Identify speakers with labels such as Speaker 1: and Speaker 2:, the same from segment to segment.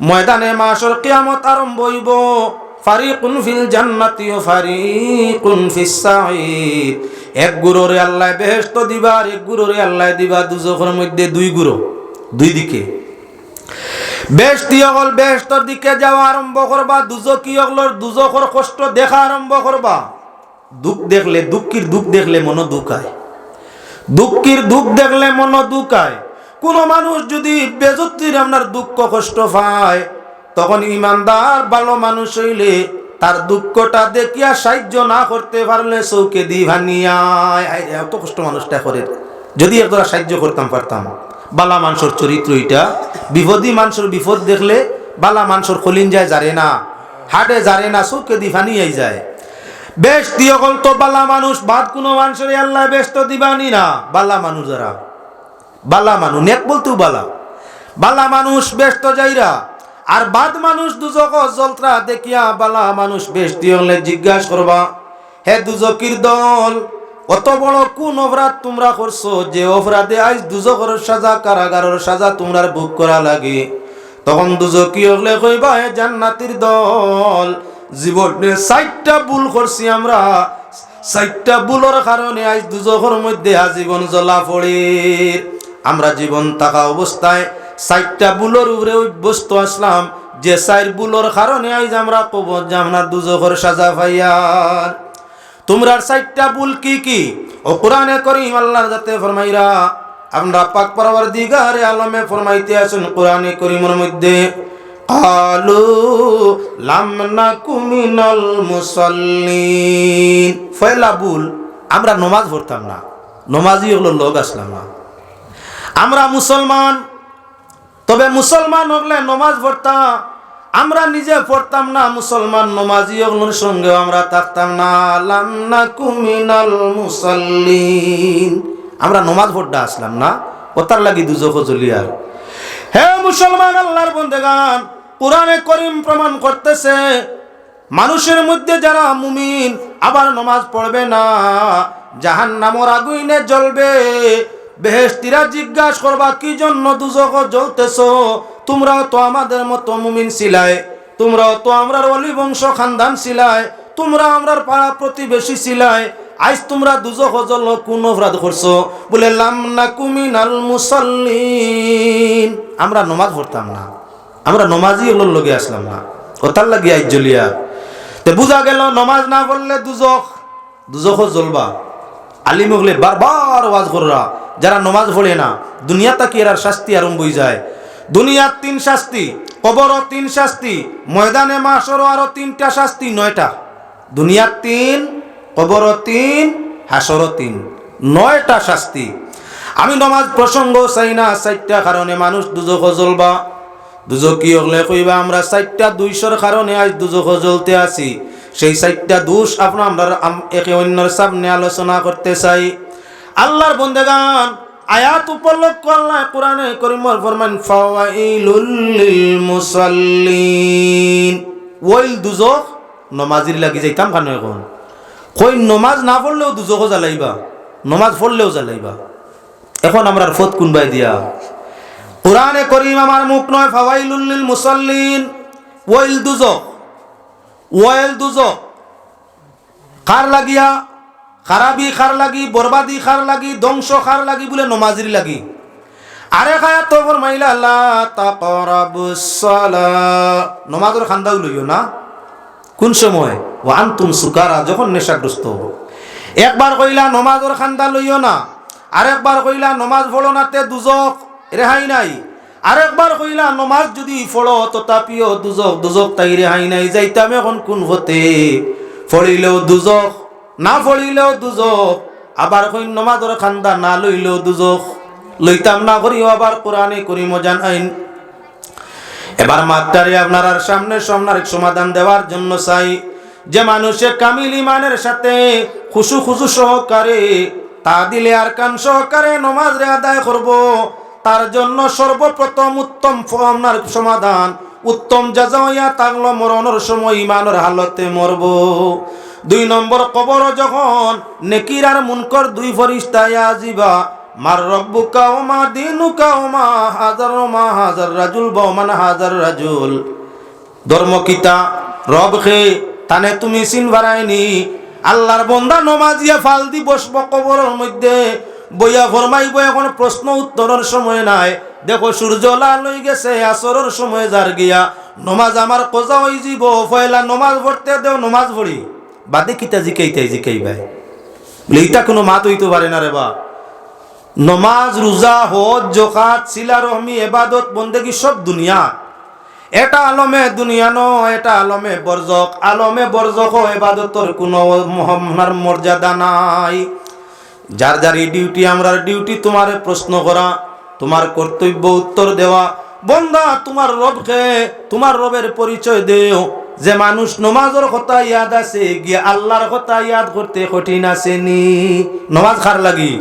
Speaker 1: ময়দানে মাশর কিয়ামত আরম্ভ হইব। ফারিকুন ফিল জান্নাতি ওয়া ফারিকুন ফিস সাঈর। এক গুরুরে আল্লাহ বেহেশত দিবা আর এক গুরুরে আল্লাহ দিবা দুজখের মধ্যে দুই গুরু, দুই দিকে। বেহেশতি হল বেহেশতর দিকে যাওয়া আরম্ভ করবা, দুজকি হল দুজখের কষ্ট দেখা আরম্ভ করবা। দুঃখ দেখলে দুঃখীর দুঃখ দেখলে মন দুঃখায়, দুঃখীর দুঃখ দেখলে মন দুঃখায়। কোন মানুষ যদি বেজতির আপনার দুঃখ কষ্ট পায়, তখন ইমানদার ভালো মানুষ হইলে তার দুঃখটা দেখিয়া সাহায্য না করতে পারলে চৌকে দি ভানিয়া এত কষ্ট মানুষটা করে, যদি একজোড়া সাহায্য করতাম পারতাম। বালা মানুষের চরিত্র এটা। বিপদী মানুষের বিপদ দেখলে বালা মানুষের খলিন যায় জারে না, হাটে জারে না, চৌকে দি ভানিয়াই যায়। বেশ দিয়ে হল তো বালা মানুষ, বাদ কোনো মানুষের আল্লাহ ব্যস্ত দিবানি না। বালা মানুষ যারা বালা মানুষ, নেক বলতেও বালা বালা মানুষ ব্যস্ত যাইরা, আর বাদ মানুষ দুজক জলত্রা দেখিয়া বালা মানুষ বেশ দিয়ে হলে জিজ্ঞাসা করবা, হে দুজকির দল, অত বড় কোন অপরাধ তোমরা করছো যে অপরাধে আজ দুজকের সাজা, কারাগারের সাজা তোমরা ভোগ করা লাগে? তখন দুজকি হলে কইবা, হে জান্নাতির দল, জীবনে 4টা ভুল করছি আমরা, 4টা ভুলের কারণে আজ দুজকের মধ্যে আজীবন জ্বলা পড়ে। আমরা জীবন থাকা অবস্থায় 4টা ভুলের উপরে অভ্যস্ত আসলাম, যে 4 ভুলের কারণে আজ আমরা কবর জাহান্নাম দুজকের সাজা পাইয়ার। তোমরা 4টা ভুল কি কি? ও কোরআনে কারীম আল্লাহর জাতে ফরমাইরা, আমরা পাক পরওয়ারদিগারে আলমে ফরমাইতে আছেন কোরআনে কারীমের মধ্যে, কালু লাম নাকু মিনাল মুসাল্লিন। পয়লা ভুল, আমরা নামাজ পড়তাম না, নামাজি হলো লোক আসলাম না। আমরা মুসলমান, তবে মুসলমান হলে নামাজ পড়তাম, আমরা নিজে পড়তাম না, মুসলমান নামাজি হলোর সঙ্গে আমরা থাকতাম না। লাম নাকু মিনাল মুসাল্লিন, আমরা নামাজ পড়তে আসলাম না, ওতার লাগি দুজক জ্বলিয়ার। হে মুসলমান আল্লাহর বন্দেগান, কোরআনে কারীম প্রমাণ করতেছে মানুষের মধ্যে যারা মুমিন আবার নামাজ পড়বে না, জাহান্নামের আগুনে জ্বলবে। বেহেশতিরা জিজ্ঞাসা করবা, কি জন্য দুজক জ্বলতেছো? তোমরাও তো আমাদের মতো মুমিন ছিলাই, তোমরাও তো আমরার অলি বংশ খানদান ছিলাই, তোমরা আমরার পাড়া প্রতিবেশী ছিলাই, আজ তোমরা দুজক জ্বললো, কোন অপরাধ করছো? বলে লাম নাকু মিনাল মুসাল্লিন, আমরা নামাজ পড়তাম না, আমরা নামাজি হলোর লগে আসলাম না, ওতার লাগি আজ জ্বলিয়া। তো বুঝা গেল নামাজ না পড়লে দুজক জ্বলবা। আলিম হলে বারবার ওয়াজ কররা, যারা নামাজ পড়ে না দুনিয়া তাকি এর শাস্তি আরম্ভ হয়ে যায়। দুনিয়ার 3 শাস্তি, কবরও 3 শাস্তি, ময়দানে মাশরও আরো 3টা শাস্তি, 9টা। দুনিয়ার 3, কবরও 3, হাসরও 3, 9টা শাস্তি। আমি নামাজ প্রসঙ্গ চাই না, 4টা কারণে মানুষ দুজক জ্বলবা। দুজকি হলে কইবা, আমরা 4টা দোষের কারণে আজ দুজক জ্বলতে আছি। সেই 4টা দোষ আমরা একে অন্যের সামনে আলোচনা করতে চাই। আল্লাহর বন্দেগান, আয়াত উপলক্ষ আল্লাহ কোরআনে কারীমের ফরমান, ফাওয়াইলুল লিল মুসাল্লিন। ওইল দুজক নামাজির লাগি যাইতাম কেন? এখন কই নামাজ না পড়লেও দুজক জ্বালাইবা, নামাজ পড়লেও জ্বালাইবা। এখন আমরা ফত কোনবাই দিয়া? কোরআনে কারীম আমার মুখ নয়। ফাওয়াইলুল লিল মুসাল্লিন, ওইল দুজক, ওয়েল দুজক কার লাগিয়া? খারাপি খার লাগি, বরবাদি খার লাগি, ধ্বংস খার লাগি? বলে নমাজির লাগি। আরে খায়া তো ফরমাইলা, লা তাকরাবুস সালাহ, নমাজের খান্দাও লইও না। কোন সময়? ওয়া আনতুম সুকারা, যখন নেশাগ্রস্ত হবো। একবার কইলা নমাজের খান্দা লইও না, আরেকবার কইলা নমাজ পড়ো না তে দুজক, রেহাই নাই। আরেকবার কইলা নমাজ যদি পড়ো তথাপিও দুজক, দুজক তাই রেহাই নাই। যাইতাম এখন কোন হতে? পড়িলেও দুজক, না পড়িলেও দুজক। আবার কই নমাজের খান্দা না লইলেও দুজক, লইতাম না করিও আবার কোরআনে কারীম জান আইন। এবার মাত্রারে আপনার সামনে এক সমাধান দেওয়ার জন্য চাই, যে মানুষে কামিল ইমানের সাথে খুশু খুশু সহকারে তা দিলে আর কান সহকারে নমাজ রে আদায় করব, তার জন্য সর্বপ্রথম উত্তম আপনার সমাধান, উত্তম জাজাইয়া তাগলো মরণের সময় ইমানের হালতে মরব। 2 নম্বর, কবর যখন নেকির আর মুনকর 2 ফেরেশতা আজিবা, মার রব্বুকা ওয়া মা দীনুকা ওয়া মা হাজার রাজুল বা মান হাজার রাজুল, ধর্ম কিতা রব খে তানে তুমি চিন বারাইনি। আল্লাহর বান্দা নমাজিয়া ফাল দি বসব কবরের মধ্যে বইয়া ফরমাইব এখন প্রশ্ন উত্তরের সময় নাই। দেখো সূর্য লাল হয়ে গেছে, আসরের সময় যার গিয়া নমাজ আমার কজা হয়ে যাব, পয়লা নমাজ পড়তে দেও, নমাজ পড়ি বাদে কিতা জিকাই ভাই বলে ইটা কোনো মাত হইতে পারে না রে বা। নমাজ রোজা হজ জাকাত সিলা রহমি ইবাদত বন্দেগী সব দুনিয়া, এটা আলমে দুনিয়া ন, এটা আলমে বরজক। আলমে বরজক ইবাদতর কোনো মর্যাদা নাই। যার যার এই ডিউটি, আমরা ডিউটি তোমার প্রশ্ন করা, তোমার কর্তব্য উত্তর দেওয়া। বন্দা তোমার রবকে, তোমার রবের পরিচয় দেও। যে মানুষ নমাজের কথা ইয়াদ আছে গিয়ে আল্লাহর কথা ইয়াদ করতে কঠিন আছে নি? নমাজ খার লাগি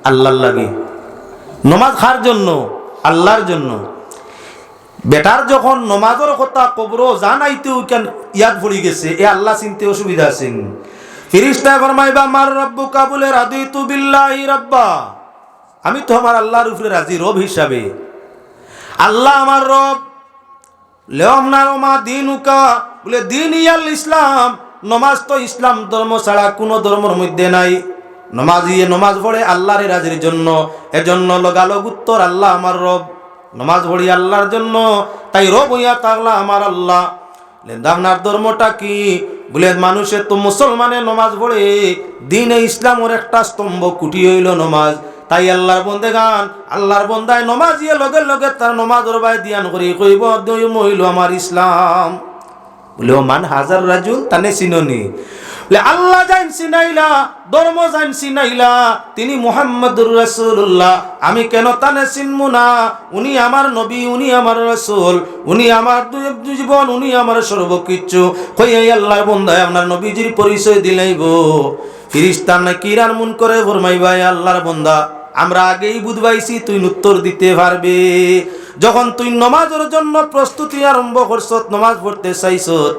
Speaker 1: আল্লাহর লাগি, নমাজ খার জন্য আল্লাহর জন্য। বেটার যখন নমাজের কথা কবর জানাইতেও কেন ইয়াদ পড়ে গেছে, এ আল্লাহ চিনতে অসুবিধা আছেন। ফেরেশতা ফরমাইবা মার রব্বুকা বলে রাদিতু বিল্লাহি রাব্বা, আমি তো আমার আল্লাহর উপরে রাজি রব হিসাবে। আল্লাহ আমার রব। লেওমনার মা দিনুকা বলে দিন ইয়াল ইসলাম, নমাজ তো ইসলাম ধর্ম ছাড়া কোনো ধর্মের মধ্যে নাই। নমাজ পড়ে আল্লাহর রাজির জন্য, এজন্য লগালগ উত্তর আল্লাহ আমার রব। নমাজ পড়ি আল্লাহর জন্য, তাই রব হইয়া থাকলা আমার আল্লাহ। আপনার ধর্মটা কি বলে মানুষের তো মুসলমানে নমাজ পড়ে, দিনে ইসলামের একটা স্তম্ভ কুটি হইল নমাজ। তাই আল্লাহর বন্দেগান, আল্লাহর বন্দায় নমাজিয়ে লগে লগে তার নমাজের বাই দিয়ান করি কইব হইল আমার ইসলাম। বলে ও মান হাজার রাজুল তানে চিননি বলে আল্লাহ জান চিনাইলা, ধর্ম জান চিনাইলা, তিনি মুহাম্মদুর রাসূলুল্লাহ। আমি কেন তানে চিনমু না? উনি আমার নবী, উনি আমার রাসূল, উনি আমার জীবন, উনি আমার সর্বকিছু। কই আল্লাহর বন্দায় আপনার নবীজির পরিচয় দিলাইব। ফেরেশতা নাকিরান মুন করে ফরমাইবা আল্লাহর বন্দা আমরা আগেই বুঝবাইছি তুই উত্তর দিতে পারবে। যখন তুই নমাজের জন্য প্রস্তুতি আরম্ভ করছত, নমাজ পড়তে চাইছত,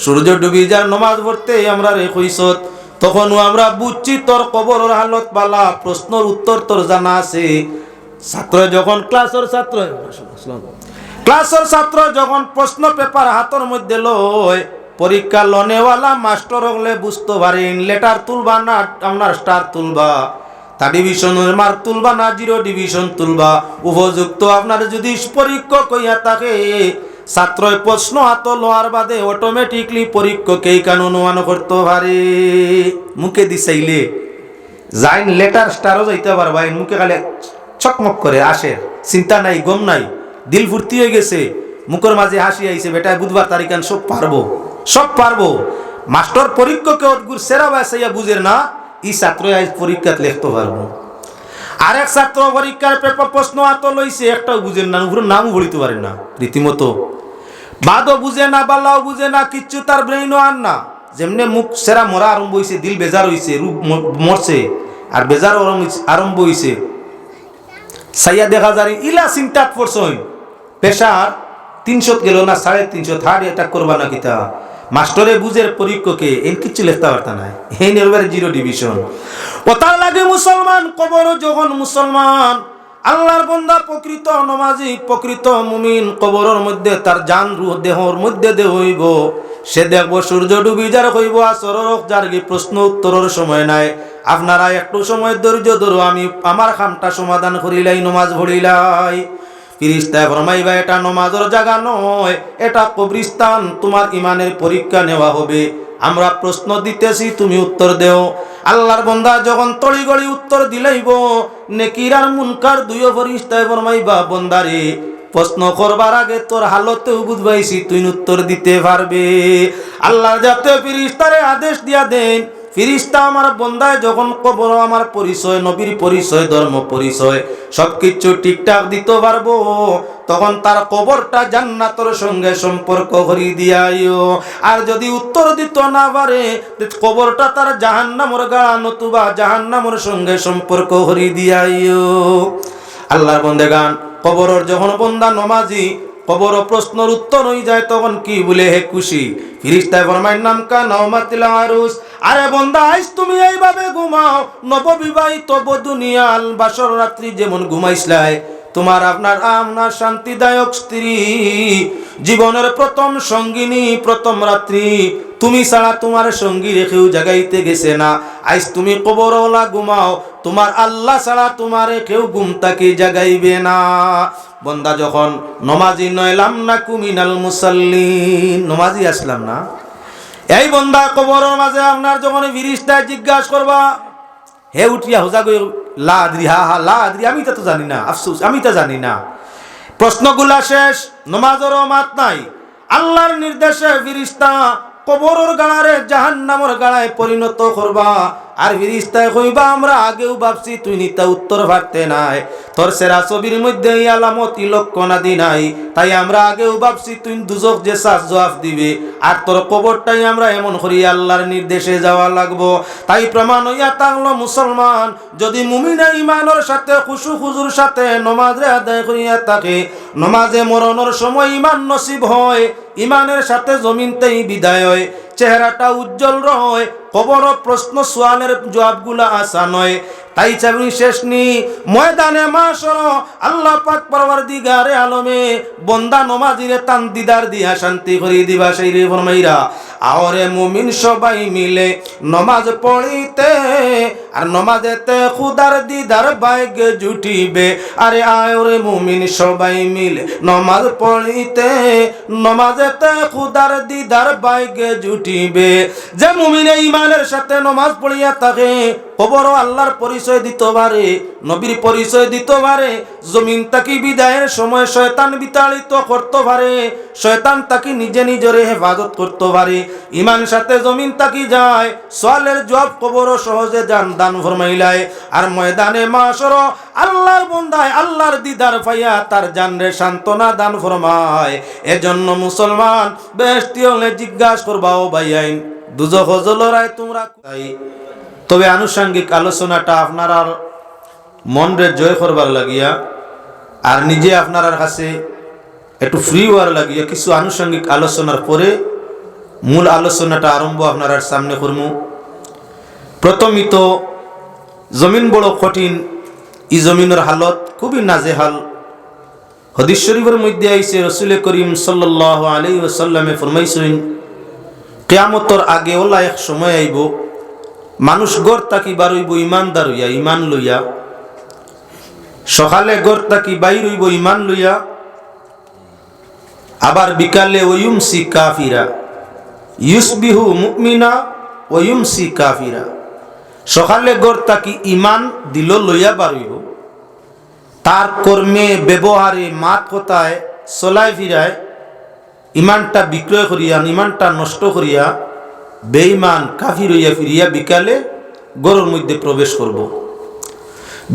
Speaker 1: সূর্য ডুবি যার নমাজ পড়তে আমরা রেখইছত, তখনও আমরা বুঝছি তোর কবরের হালত বালা, প্রশ্নের উত্তর তোর জানা আছে। ছাত্র যখন ক্লাসের ছাত্র যখন প্রশ্ন পেপার হাতের মধ্যে লয়, পরীক্ষা লনেওয়ালা মাস্টার হলে বুঝতে পারেন লেটার তুলবা না আপনার স্টার তুলবা, তা ডিভিশনের মার্ক তুলবা না জিরো ডিভিশন তুলবা। উপযুক্ত আপনার যদি পরীক্ষা কইয়া থাকে, ছাত্রই প্রশ্ন হাত লোয়ার বাদে অটোমেটিকলি পরীক্ষাকে কেন অনুমান করতে পারে। মুখে দিছাইলে যাইন লেটার স্টারও যাইতে পারবা, মুখে খালি চকমক করে আসে, চিন্তা নাই গম নাই, দিল ফুর্তি হয়ে গেছে, মুখের মাঝে হাসি আইছে, বেটা বুধবার তারিখান সব পারবো। মাস্টার পরীক্ষাকে অদ্ভুত সেরা বাসাইয়া বুঝের না, ই ছাত্র আজ পরীক্ষাত লিখতে পারবো। আরেক ছাত্র পরীক্ষার পেপার প্রশ্ন হাত লইছে, একটাও বুঝেন না, উপরে নামও বলিতে পারেন না, রীতিমতো বাদও বুঝে না, বাল্লাও বুঝে না, কিচ্ছু তার ব্রেইনও আর না। যেমনি মুখ সেরা মরা আরম্ভ হয়েছে, দিল বেজার হয়েছে, রূপ মরছে আর বেজার আরম্ভ হয়েছে। সাইয়া দেখা যায় ইলা চিন্তাত পড়ছই, পেশার 300 গেল না 350, হার্ট অ্যাটাক করবা না কিতা। মাস্টরে বুঝের পরীক্ষাকে এন কিচ্ছু লিখতে পারতা নাই, হেন এবারে জিরো ডিভিশন। ও তার লাগে মুসলমান কবর যখন মুসলমান আল্লাহর বান্দা প্রকৃত নমাজি প্রকৃত মুমিন কবরের মধ্যে তার জান রূহ দেহর মধ্যে দে হইব, সে দেখবো সূর্য ডুবি যার হইব আসর যার কি প্রশ্ন উত্তরের সময় নাই। আপনারা একটু সময় ধৈর্য ধরো, আমি আমার কামটা সমাধান করিলাই, নমাজ পড়িলাই। ফেরেশতা ফরমাইবা এটা নমাজের জায়গা নয়, এটা কবরস্থান, তোমার ইমানের পরীক্ষা নেওয়া হবে। আমরা প্রশ্ন দিতেছি, তুমি উত্তর দেও। আল্লাহর বান্দা যখন তড়িগড়ি উত্তর দিলাইব, নেকির আর মুনকার দুইও ফেরেশতায় ফরমাইবা বান্দারে প্রশ্ন করবার আগে তোর হালতেও বুঝবাইছি তুই উত্তর দিতে পারবে। আল্লাহ যাতে ফেরেশতারে আদেশ দিয়া দেন, ফেরেশতা আমার বান্দায় যখন কবর আমার পরিচয়, নবীর পরিচয়, ধর্ম পরিচয় সবকিছু ঠিকঠাক দিতে পারবো, তখন তার কবরটা জান্নাতের সঙ্গে সম্পর্ক করিয়ে দিয়াইও। আর যদি উত্তর দিতে না পারে, কবরটা তার জাহান্নামের গাড়া নতুবা জাহান্নামের সঙ্গে সম্পর্ক করিয়ে দিয়াইও। আল্লাহর বন্দেগান কবরের যখন বন্দা নমাজি কবর প্রশ্নের উত্তর হয়ে যায়, তখন কি বলে হে খুশি। ফেরেশতায় ফরমায় নাম কা নাওমাতিল আরুস, আরে বন্দা আইস তুমি এইভাবে ঘুমাও, নববিবাহিত বধূ নিয়াল বাসর রাত্রি যেমন ঘুমাইছলাই, তোমার আপনার শান্তিদায়ক স্ত্রী, জীবনের প্রথম সঙ্গিনী, প্রথম রাত্রি তুমি ছাড়া তোমার সঙ্গী রেখেও জাগাইতে গেছে না। আইস তুমি কবরওয়ালা ঘুমাও, তোমার আল্লাহ ছাড়া তোমারে কেউ ঘুম তাকে জাগাইবে না। বন্দা যখন নমাজি নয়লাম না কুমিনাল মুসাল্লিন, নমাজি আসলাম না, এই বন্দা কবরের মাঝে আপনার যখন ফিরিস্তায় জিজ্ঞাসা করবা, হে উঠিয়া হোজা গই লা আদরি, হা হা লা আদরি, আমি তো জানি না, আফসোস আমি তো জানি না। প্রশ্নগুলা শেষ, নমাজেরও মাত নাই। আল্লাহর নির্দেশে ফিরিস্তা কবরের গাড়ারে জাহান্নামের গাড়ায় পরিণত করবা। আর ফিরিস্তায় কইবা আমরা আগেও ভাবছি তুই নিতা উত্তর পারতে নাই, তোর সেরা ছবির মধ্যে এই আলামত লক্ষণাদি নাই, তাই আমরা আগেও ভাবছি তুই দুজক যে সাজ জবাব দিবে, আর তোর কবরটাই আমরা এমন করি আল্লাহর নির্দেশে যাওয়া লাগবো। তাই প্রমাণ হইয়া থাকলো মুসলমান যদি মুমিনে ইমানের সাথে খুশু খুজুর সাথে নমাজে আদায় করিয়া থাকে, নমাজে মরণের সময় ইমান নসিব হয়, ইমানের সাথে জমিনতেই বিদায় হয়, চেহারাটা উজ্জ্বল রয়, কবর প্রশ্ন সোয়ালের জবাবগুলা আসান হয়। তাই চাবি শেষ নি ময়দানে মাশর আল্লাহ পাক পরওয়ারদিগারে আলমে বন্দা নমাজিরে তান দিদার দিয়া শান্তি করি দিবা। সেই রে ফরমাইরা আওরে মুমিন সবাই মিলে নমাজ পড়িতে, আর নমাজেতে খুদার দিদার ভাগ্যে জুটিবে। আরে আওরে মুমিন সবাই মিলে নমাজ পড়িতে, নমাজেতে খুদার দিদার ভাগ্যে জুটিবে। যে মুমিনে ইমানের সাথে নমাজ পড়িয়া থাকে, কবর আল্লাহর পরিচয় দিতে পারে, নবীর পরিচয় দিতে পারে, জমিন তাকি বিদায়ের সময় শয়তান বিতাড়িত করতে পারে, শয়তান তাকি নিজে নিজরে হেফাজত করতে পারে। ইমান সাথে জমিন তাকি যায়, সোয়ালের জবাব কবর সহজে জান দান ফরমাইলায়। আর ময়দানে মাশর আল্লাহর বন্দায় আল্লাহর দিদার পাইয়া তার জানরে সান্ত্বনা দান ফরমায়। এজন্য মুসলমান বেহেশতি হলে জিজ্ঞাসা করবা, ও ভাইয়াইন দুজখ জলরায় তোমরা। তবে আনুষঙ্গিক আলোচনাটা আপনারা মনরে জয় করবার লাগিয়া আর নিজে আপনার কাছে একটু ফ্রি হওয়ার লাগিয়া কিছু আনুষঙ্গিক আলোচনার পরে মূল আলোচনাটা আরম্ভ আপনার সামনে করমু। প্রথমই তো জমিন বড় কঠিন, এই জমিনের হালত খুবই নাজেহাল। হাদিস শরীফের মধ্যে আইছে রাসূল করিম সাল্লাল্লাহু আলাইহি ওয়াসাল্লামে ফরমাইছেন, কিয়ামতের আগে ওলা এক সময় আইব মানুষ গড় তাকি বারইব ইমানদার হইয়া, ইমান লইয়া। সকালে গড় তাকি বাইর হইব ইমান লইয়া, আবার বিকালে ওয়ুমসি কাফিরা, ইউসবিহু মুমিনা ওয়ুমসি কাফিরা। সকালে গড় তাকি ইমান দিল লইয়া বারইব, তার কর্মে ব্যবহারে মাত কথায় চলায় ফিরায় ইমানটা বিক্রয় করিয়া, ইমানটা নষ্ট করিয়া বেঈমান কাফির হইয়া ফিরিয়া বিকালে গরুর মধ্যে প্রবেশ করব।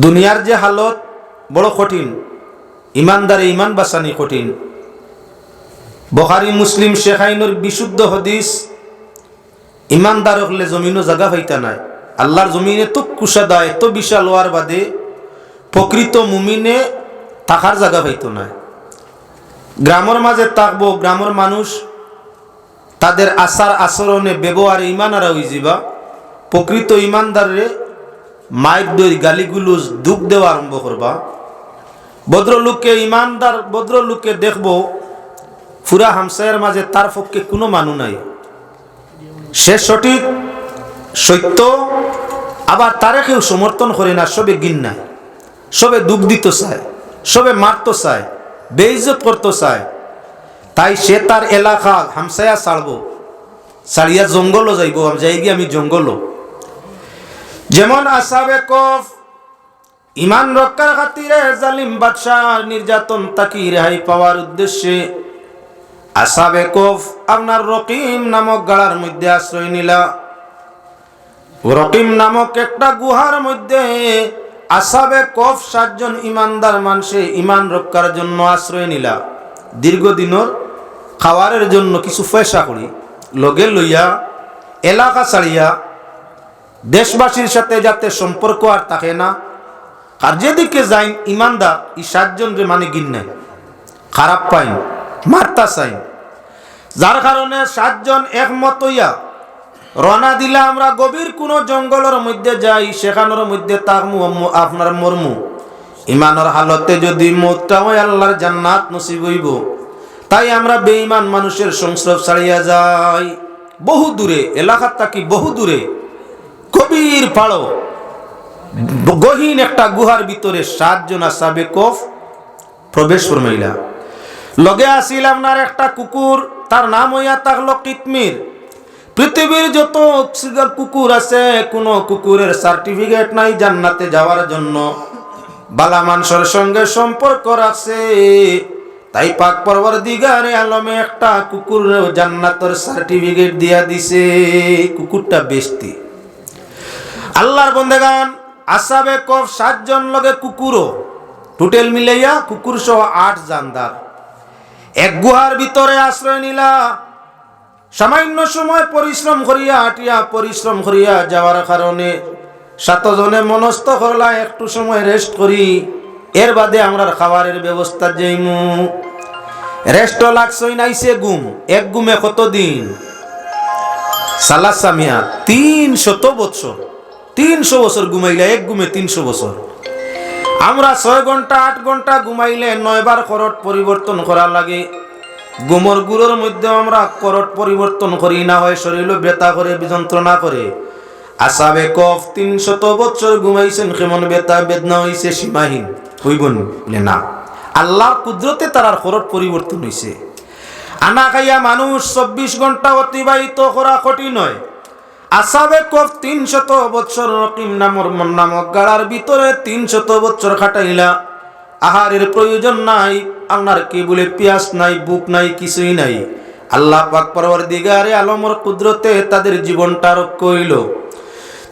Speaker 1: দুনিয়ার যে হালত বড় কঠিন, ইমানদারে ইমান বাঁচানি কঠিন। বুখারী মুসলিম শেখাইনের বিশুদ্ধ হাদিস, ইমানদার হলে জমিনও জায়গা পাইতা নাই। আল্লাহর জমিনে তো কুশাদা এত বিশাল হওয়ার বাদে প্রকৃত মুমিনে থাকার জায়গা পাইত না। গ্রামের মাঝে থাকবো, গ্রামের মানুষ তাদের আচার আচরণে ব্যবহারে ইমানারা হয়ে যাবা। প্রকৃত ইমানদারে মায়ের দই গালিগুলুজ দুঃখ দেওয়া আরম্ভ করবা। ভদ্রলোককে ইমানদার ভদ্রলোককে দেখবো পুরা হামসায়ের মাঝে তার পক্ষে কোনো মানু নাই, সে সঠিক সত্য, আবার তারে কেউ সমর্থন করে না, সবে ঘৃণায়, সবে দুঃখ দিত চায়, সবে মারত চায়, বেইজ্জত করতে চায়। তাই সে তার এলাকা হামসায়া ছাড়বো, ছাড়িয়া জঙ্গলও যাইব, যাইগি আমি জঙ্গলও। যেমন আসহাবে কফ ইমান রক্ষার খাতিরে জালিম বাদশাহ নির্যাতন তাকি রেহাই পাওয়ার উদ্দেশ্যে আসহাবে কফ আপনার রকিম নামক গাড়ার মধ্যে আশ্রয় নিলা। রকিম নামক একটা গুহার মধ্যে আসহাবে কফ 7 জন ইমানদার মানুষে ইমান রক্ষার জন্য আশ্রয় নিলা। দীর্ঘদিনের খাওয়ারের জন্য কিছু পয়সা করি লগে লইয়া এলাকা ছাড়িয়া দেশবাসীর সাথে যাতে সম্পর্ক আর থাকে না, আর যেদিকে যাই ইমানদার এই 7 জন রে মানে গিন্নাই, খারাপ পাইন, মারতা চাই। যার কারণে 7 জন একমত হইয়া রওনা দিলে আমরা গভীর কোনো জঙ্গলের মধ্যে যাই, সেখানের মধ্যে তাকমু আপনার মরমু। ইমানের হালতে যদি মওতটা হয় আল্লাহর জান্নাত নসিব হইব। তাই আমরা বেঈমান মানুষের সংস্রব ছাড়িয়া যাই। বহু দূরে এলাকার থাকি, বহু দূরে গভীর পাড়ো গহীন একটা গুহার ভিতরে 7 জন আসহাবে কফ প্রবেশ ফরমাইলা। লগে আসিল আপনার একটা কুকুর, তার নাম হইয়া থাকলো কিতমির। পৃথিবীর যত কুকুর আছে, কোন কুকুরের সার্টিফিকেট নাই জান্নাতে যাওয়ার জন্য। বালা মানুষের সঙ্গে সম্পর্ক রাখছে, তাই পাক পরওয়ারদিগারে আলমে একটা কুকুর জান্নাতের সার্টিফিকেট দিয়া দিছে। কুকুরটা বেশতি। আল্লাহর বন্দেগান আসহাবে কফ 7 জন লগে কুকুরও, টোটাল মিলাইয়া কুকুর সহ 8 জানদার এক গুহার ভিতরে আশ্রয় নিলা। সামান্য সময় পরিশ্রম করিয়া হাঁটিয়া পরিশ্রম করিয়া যাওয়ার কারণে 7 জনে মনস্থ করলা একটু সময় রেস্ট করি, এর বাদে আমরা খাবারের ব্যবস্থা যাইমু। রেস্ট লাগছই নাইছে ঘুম। এক ঘুমে কতদিন? সালাসামিয়া 300 বছর। 300 বছর ঘুমাইলে এক ঘুমে 300 বছর। আমরা 6 ঘন্টা 8 ঘন্টা ঘুমাইলে 9 বার করট পরিবর্তন করা লাগে। গোমর গুড়োর মধ্যে আমরা করট পরিবর্তন করি, না হয় শরীর ব্যথা করে, যন্ত্রণা করে। আসহাবে কফ 300 বছর ঘুমাইছেন, কেমন ব্যথা বেদনা হইছে সীমাহীন। হইবন না, আল্লাহর কুদরতে তার করট পরিবর্তন হইছে। আনা খাইয়া মানুষ 24 ঘন্টা অতিবাহিত করা কঠিন নয়। আসহাবে কফ 300 বছর রকিম নামক গাড়ার ভিতরে 300 বছর খাটাইলা। আহারের প্রয়োজন নাই, আপনার কি বলে পিয়াস নাই, বুক নাই, কিছুই নাই। আল্লাহ পাক পরওয়ারদিগারে আলমের কুদরতে তাদের জীবনটা রক্ষা হইল।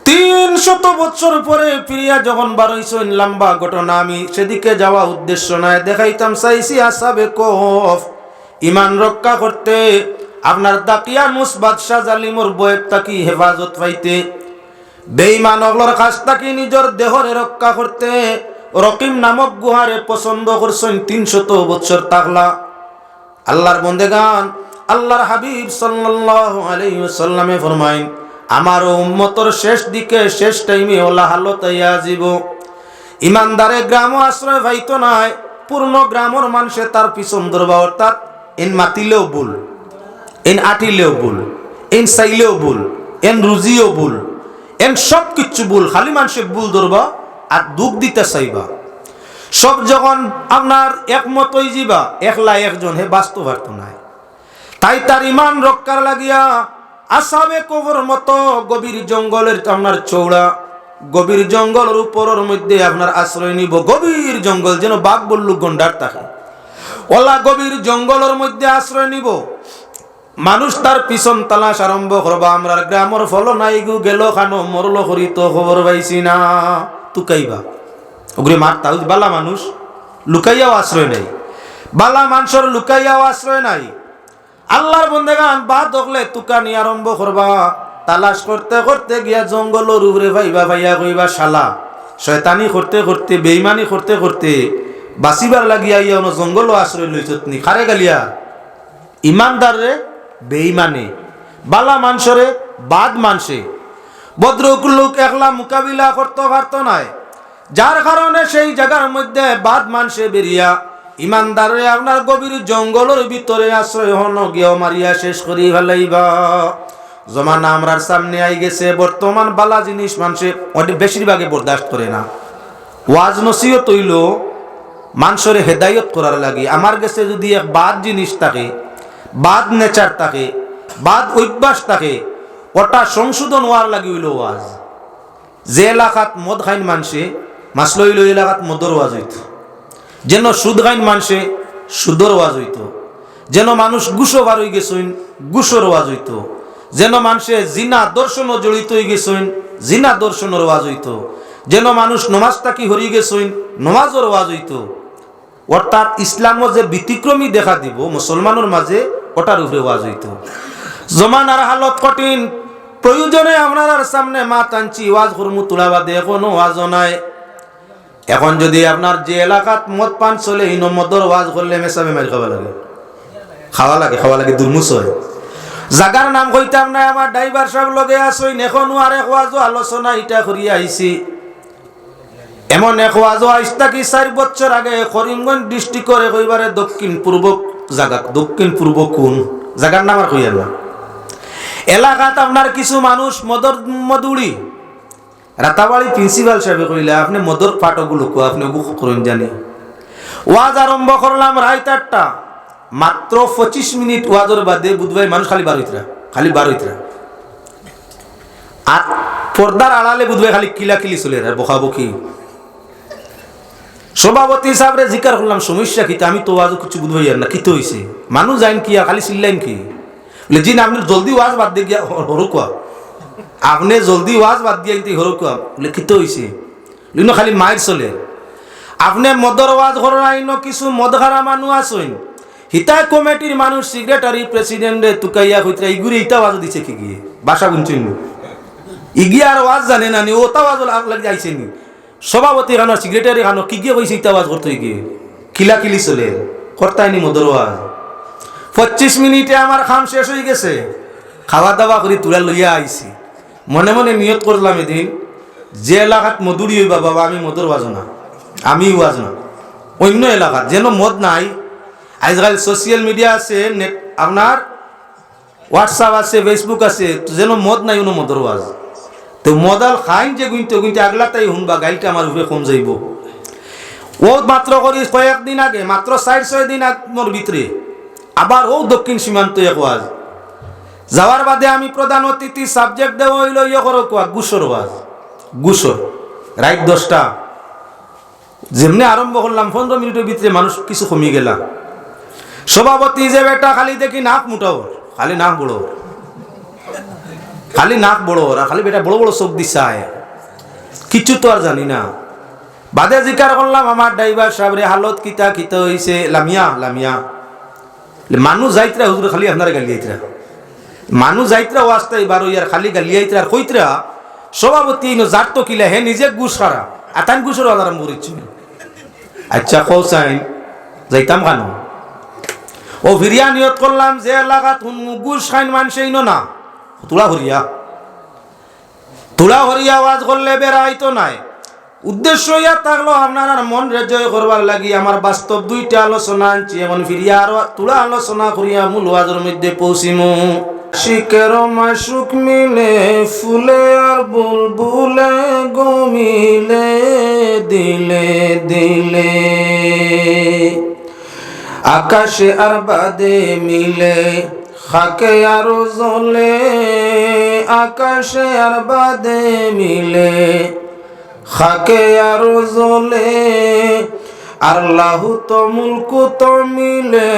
Speaker 1: 300 বছর পরে ফিরিয়া যখন বারইছেন, লম্বা ঘটনা, আমি সেদিকে যাওয়া উদ্দেশ্য নয়, দেখাইতাম চাইছি আসহাবে কফ ইমান রক্ষা করতে, আপনার দাকিয়ানুস বাদশাহ জালিমর বয়েব তাকি হেফাজত পাইতে, বেঈমান অগলর কাছ তাকি নিজের দেহরে রক্ষা করতে রকিম নামক গুহারে পছন্দ করছেন। 300 বছর তাকলা। আল্লাহর বন্দেগান, আল্লাহর হাবিব সাল্লাল্লাহু আলাইহি ওয়াসাল্লামে ফরমাইন, আমার উম্মতর শেষ দিকে, শেষ টাইমে ওলা হালত আইয়া যাব। ইমানদারে গ্রাম আশ্রয় পাইতো নাই, পূর্ণ গ্রামের মানুষে তার পিছন ধরবা। অর্থাৎ এন মাতিলেও ভুল, এন আটিলেও ভুল, এন চাইলেও ভুল, এন রুজিও ভুল, এন সব কিছু ভুল। খালি মানুষে ভুল ধরবা আর দুঃখ দিতে চাইবা। সব যখন আপনার একমত হয়ে যাবা, একলা একজন হে বাস্তব পারত নাই। তাই তার ইমান রক্ষার লাগিয়া আসহাবে কফের মতো গভীর জঙ্গলের আপনার চৌড়া, গভীর জঙ্গলের উপরের মধ্যে আপনার আশ্রয় নিব। গভীর জঙ্গল, যেন বাঘ বল্লুক গন্ডার থাকে, ওলা গভীর জঙ্গলের মধ্যে আশ্রয় নিব। মানুষ তার পিছন তালাশ আরম্ভ করবা। আমরা গ্রামের ফল নাই গু, গেল খানো মরলো করি তো খবর পাইছি না। তুকাইবা ওগুলি মারতা। বালা মানুষ লুকাইয়াও আশ্রয় নাই, বালা মানুষের লুকাইয়াও আশ্রয় নাই। আল্লাহর বন্দেগান বাদ হকলে তুকানি আরম্ভ করবা। তালাশ করতে করতে গিয়া জঙ্গলের উপরে ভাইবা, ভাইয়া কইবা শালা। শয়তানি করতে করতে, বেইমানি করতে করতে বাঁচিবার লাগিয়া ইয়া জঙ্গলও আশ্রয় লইছত নি। খারে গালিয়া ইমানদার রে বেইমানে, বালা মানুষরে বাদ মানসে। বদ্রকুল্লুক একলা মোকাবিলা করতে পারত নাই, যার কারণে সেই জায়গার মধ্যে বাদ মানসে বেরিয়া ইমানদারে আপনার গভীর জঙ্গলের ভিতরে আশ্রয় হন গিয়ে মারিয়া শেষ করি ফেলাইবা। জমানা আমরার সামনে আই গেছে। বর্তমান বালা জিনিস মানুষে বেশিরভাগে বরদাস্ত করে না। ওয়াজ নসিহত হইল মানুষের হেদায়ত করার লাগে। আমার কাছে যদি এক বাদ জিনিস থাকে, বাদ নেচার থাকে, বাদ অভ্যাস থাকে, ওটা সংশোধন হওয়ার লাগে হইল ওয়াজ। যে এলাকাত মদ খাইন মানুষে মাসল হইল এলাকাত মদর ওয়াজ হইত, যেন সুদ খাইন মানুষে সুদর ওয়াজ হইত, যেন মানুষ গুসো বার হয়ে গেছেন গুসোর ওয়াজ হইত, যেন মানুষে জিনা দর্শনও জড়িত হয়ে গেছেন জিনা দর্শনের ওয়াজ হইত, যেন মানুষ নমাজ তাকি হরিয়ে গেছেন নমাজের ওয়াজ হইত। অর্থাৎ ইসলামও যে ব্যতিক্রমী দেখা দিব মুসলমানের মাঝে, ওটার উপরে ওয়াজ হইত। জমানার হালত কঠিন, প্রয়োজনে আপনার সামনে মা টানছি ওয়াজ করমু, তোলা বাদে কোনো ওয়াজও নাই। এখন যদি আপনার যে এলাকাত মদ পান চলে, এই মদর ওয়াজ করলে মেসা বেমারি খাওয়া লাগে, খাওয়া লাগে দুর্মুষ হয়। জাগার নাম কইতাম না, আমার ড্রাইভার সাহেব লগে আসইন। এখনো আরেক ওয়াজও আলোচনা ইটা করিয়া আইছি। এমন এক ওয়াজও আইসতা কি 4 বছর আগে করিমগঞ্জ ডিস্ট্রিক্টরে কইবারে দক্ষিণ পূর্ব জায়গা, দক্ষিণ পূর্ব কোন জায়গার নাম আর কইয়ার না, এলাকাত আপনার কিছু মানুষ মদুড়ি রাতাবাড়ি প্রিন্সিপাল সাহেব কইলে আপনি মদর ফাটকগুলো কো আপনি বুক করুন জানি। ওয়াজ আরম্ভ করলাম রাত 8টা, মাত্র 25 মিনিট ওয়াজের বাদে বুধবাই মানুষ খালি বার হইতরা আর পর্দার আড়ালে বুধবাই খালি কিলাকিলি চলে আর বকাবকি। সভাপতি সাহেবরে জিকার করলাম সমস্যা কি, আমি তো ওয়াজ কিছু বুধবাই না কিতো হইছে, মানুষ যাইন কি খালি চিল্লাইন কি, বলে জি না আপনি জলদি ওয়াজ বাদ দিয়ে গিয়া হরু কোয়া, আপনি জলদি ওয়াজ বাদ দিয়ে হরু কোয়া, বলে কিতো হইছে, খালি মায়ের চলে। আপনি মদর ওয়াজ করেন আইন কিছু মদ খারা মানুষ আসইন, হিতা কমিটির মানুষ সেক্রেটারি প্রেসিডেন্টে তুকাইয়া কইতরা ইগুরি ইটা ওয়াজ দিছে কি গিয়ে বাসা গুনছেন ইগিয়া আর ওয়াজ জানে না নি ওটা ওয়াজ লাগ যাইছে নি, সভাপতি খানো সেক্রেটারি খানো কি গিয়ে কইছে ইটা ওয়াজ করতে গিয়ে কিলাকিলি চলে করতাই নি মদর ওয়াজ। 25 মিনিটে আমার খাম শেষ হয়ে গেছে, খাওয়া দাওয়া করে তুলা লইয়া আইছি। মনে মনে নিয়ত করলাম এদিন যে এলাকাত মধুরি হইবা বাবা আমি মদর ওয়াজ না, আমি ওয়াজ না, অন্য এলাকাত যেন মদ নাই। আজকাল সোশ্যাল মিডিয়া আছে, নেট আপনার হোয়াটসঅ্যাপ আছে, ফেসবুক আছে, যেন মদ নাই কোনো মদর ওয়াজ। তো মদাল খাইন যে গুনতে আগলা তাই শুনবা গাইলটা আমার উপরে কম যাইব। ও মাত্র করি কয়েকদিন আগে, মাত্র 4-6 দিন আগর ভিতরে আবার ও দক্ষিণ সীমান্ত এক ওয়াজ যাওয়ার বাদে আমি প্রধান অতিথি সাবজেক্ট দেওয়া হইল ইয়ে করো কোয়া গুসর ওয়াজ, গুসর রাত 10টা। যেমনি আরম্ভ করলাম 15 মিনিটের ভিতরে মানুষ কিছু কমিয়ে গেলা। সভাপতি যে বেটা খালি দেখি নাক মুটাও, খালি নাক বড়, খালি নাক বড়, আর খালি বেটা বড় বড় চোখ দিছায়, কিছু তো আর জানি না। বাদে জিকার করলাম আমার ড্রাইভার সাহেবের হালত কিতা হইছে, লামিয়া মানুষ যাইতরা হুজুর খালি আপনারা গালি আইতরা, মানুষ যাইতরা ওয়াস্তাই বারো ইয়ার খালি গালি আইতরা আর কইতরা সভাপতি যার তো কিলা হে নিজে গুস খারা আতান গুসর আরম্ভ করেছি। আচ্ছা কৌসাইন যাইতাম কেন ও ভিরিয়া নিয়ত করলাম যে এলাকাত গুস খাইন মানুষই না তুলা হরিয়া ওয়াজ করলে বেড়াইতো নাই। উদ্দেশ্য ইয়া থাকলো আপনার মন জয় করবার লাগি আমার বাস্তব 2টা আলোচনা আনছি, এমন ফিরিয়া আর তুলা আলোচনা করিয়া মূল ওয়াজের মধ্যে পৌঁছিমু। শিকের মাসুক মিলে ফুলে আর বুলবুলে গমিলে দিলে দিলে আকাশে আর বাদে মিলে খাকে আর জলে, আকাশে আর বাদে মিলে খাকে আর জলে, আর লাহু তো মুলকু তো মিলে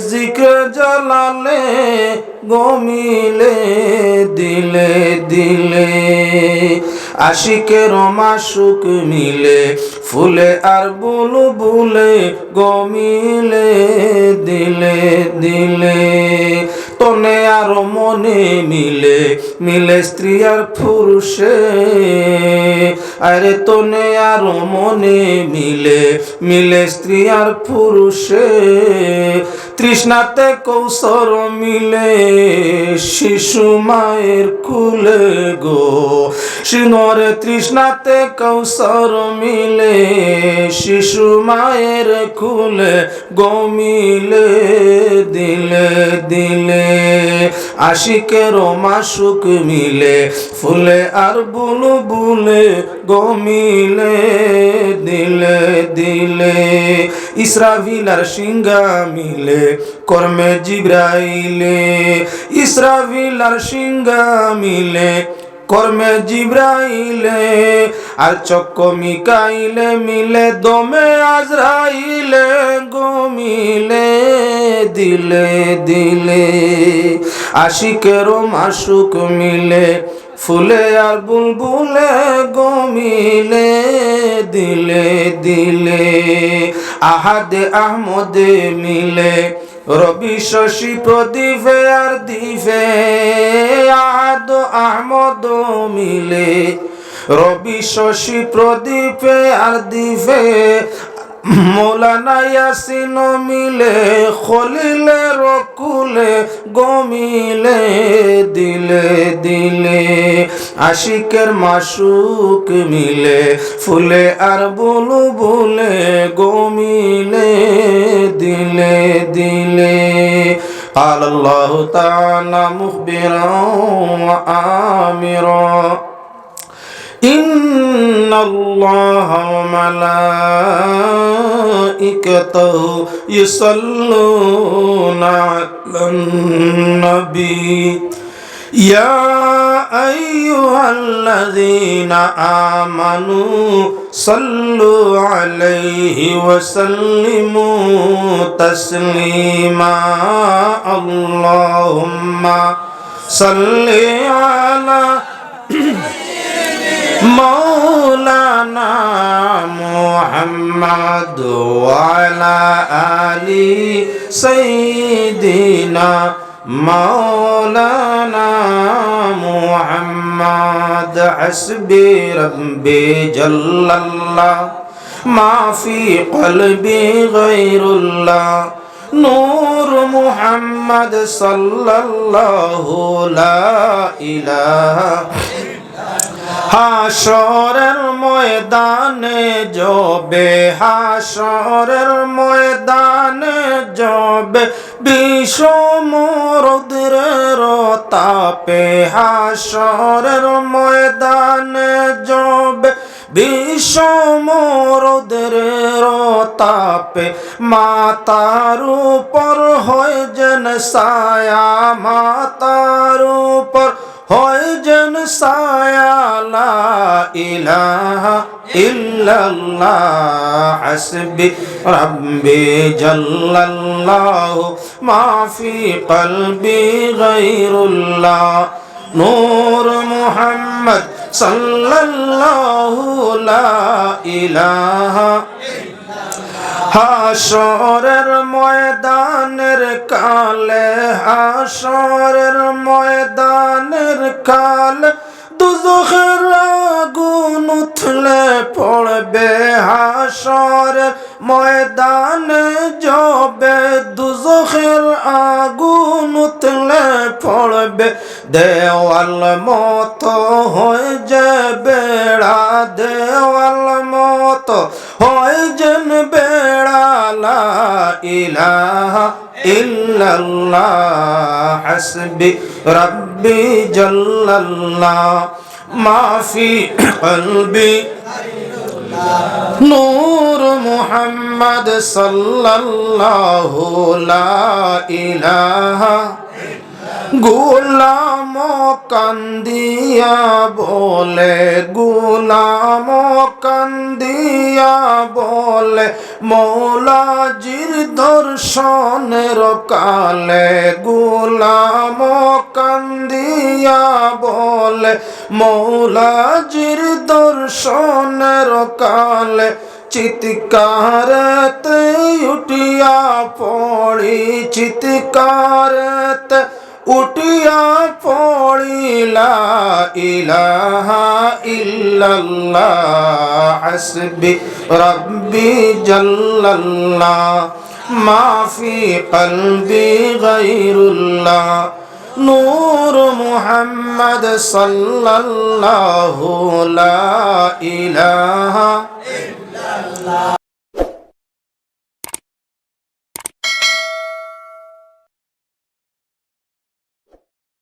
Speaker 1: জিক্র জালালে গমিলে দিলে দিলে, আশিকের মাসুক মিলে ফুলে আর বুলবুলে গমিলে দিলে দিলে, তনে আর মনে মিলে মিলে স্ত্রী আর পুরুষে, আরে তনে আর মনে মিলে মিলে স্ত্রী আর পুরুষে, তৃষ্ণাতে কৌশর মিলে শিশু মায়ের কুলে গো, সিনরে তৃষ্ণাতে কৌশর মিলে শিশু মায়ের কুলে গো মিলে দিলে দিলে, আশিকের মাসুক মিলে ফুলে আর বুলবুলে গো মিলে দিলে দিলে, ইসরাফিল আর সিংহা মিলে কর্মে জিব্রাইলে, ইসরাফিল আর সিংহা মিলে কর্মে জিব্রাইলে, আর চক্ক মিকাইলে মিলে দমে আজরাইলে গো মিলে দিলে দিলে, আশিকের মাসুক মিলে ফুলে আর বুলবুলে গো মিলে দিলে দিলে, আহাদে আহমদে মিলে রবি শশী প্রদীপে আর দিবে, আহাদ আহমদ মিলে রবি শশী প্রদীপে আর দিবে, মৌলানা ইয়াসিন মিলে খলিলে রকুলে গমিলে দিলে দিলে আশিকের মাসুক মিলে ফুলে আর বুলবুলে গমিলে দিলে দিলে قال الله تعالى مخبرا وآمرا إن الله وملائكته يصلون على النبي يا أيها الذين آمنوا صلوا عليه وسلموا تسليما اللهم صل على مولانا محمد وعلى آل سيدنا مولانا محمد حسبي ربي جل الله ما في قلبي غير الله نور محمد صلى الله لا إله হাশরের ময়দানে জবে হাশরের ময়দানে জবে বিষম রৌদ্রের তাপে হাশরের ময়দানে জবে বিষম রৌদ্রের তাপে মাতার উপর হয় যেন ছায়া মাতার উপর হয় যেন ছায়া লা ইলাহা ইল্লাল্লাহ হাসবি রাব্বি জাল্লাল্লাহু মা ফি কলবি গায়রুল্লাহ নূর মুহাম্মদ সাল্লাল্লাহু লা ইলাহা হাশরের ময়দানের কালে হাশরের ময়দানের কালে দুজখের আগুন উঠলে পড়বে হাশরের ময়দানে জবে দুজখের আগুন উঠলে পড়বে দেওয়াল মতো হয়ে যাবে বেড়া দেওয়াল মতো হয় যেন বেড়া লা ইলাহা ইল্লাল্লাহ হাসবি রাব্বি জাল্লাল্লাহ মা ফি কলবি নূর মুহাম্মদ সাল্লাল্লাহু লা ইলাহা গোলাম কান্দিয়া বলে গোলাম কান্দিয়া বলে মৌলাজির দর্শনের কালে গোলাম কান্দিয়া বলে মৌলাজির দর্শনের কালে চিৎকারতে উঠিয়া পড়ি চিৎকারতে উঠিয়া পড়ি লা ইলাহা ইল্লাল্লাহ হাসবি রাব্বি জাল্লাল্লাহ মা ফি কলবি গায়রুল্লাহ নূর মুহাম্মদ সাল্লাল্লাহু লা ইলাহা ইল্লাল্লাহ